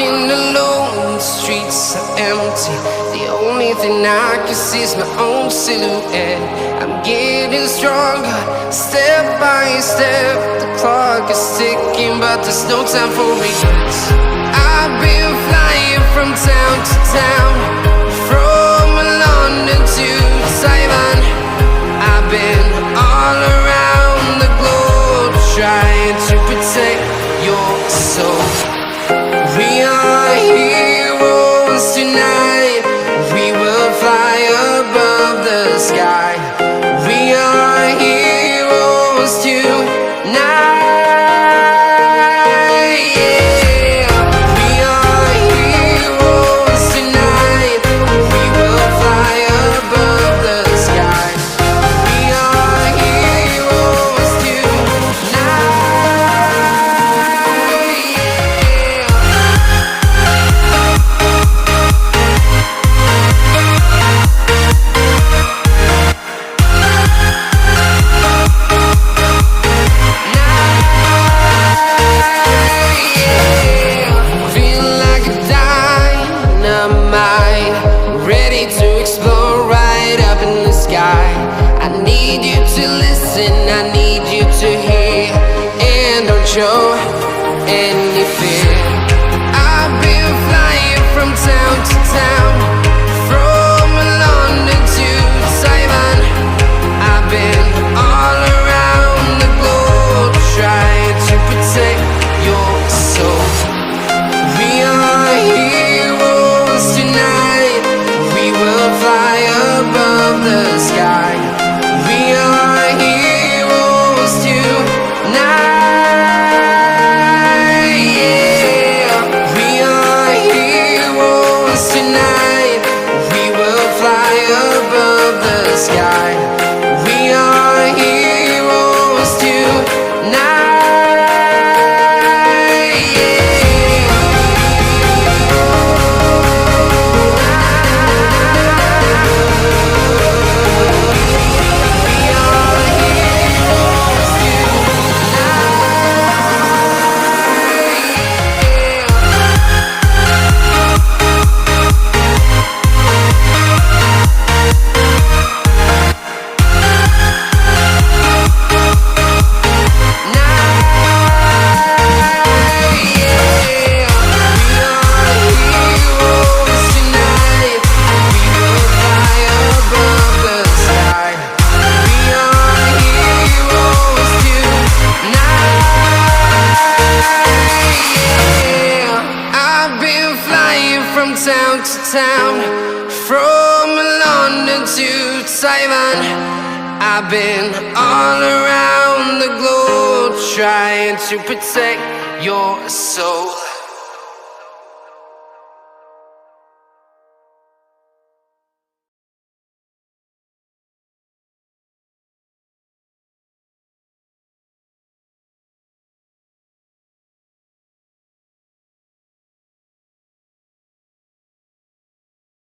walking alone, the streets are empty. The only thing I can see is my own silhouette. I'm getting stronger, step by step. The clock is ticking, but there's no time for regrets. I've been flying from town to town, from London to Taiwan. I've been all around the globe, trying to protect your soul. We are heroes tonight. We will fly above the sky. We are heroes tonight. Yeah. We are heroes tonight. We will fly above the sky. We are heroes tonight. Ready to explore right up in the sky. I need you to listen, I need you to hear, and don't show any fear. I've been flying from town to town, from London to Taiwan. I've been all around the globe, trying to protect your soul. We are heroes tonight. We will fly above the sky. We are heroes tonight. Yeah. We are heroes tonight. We will fly above the sky. We are heroes tonight. Town to town, from London to Taiwan. I've been all around the globe, trying to protect your soul.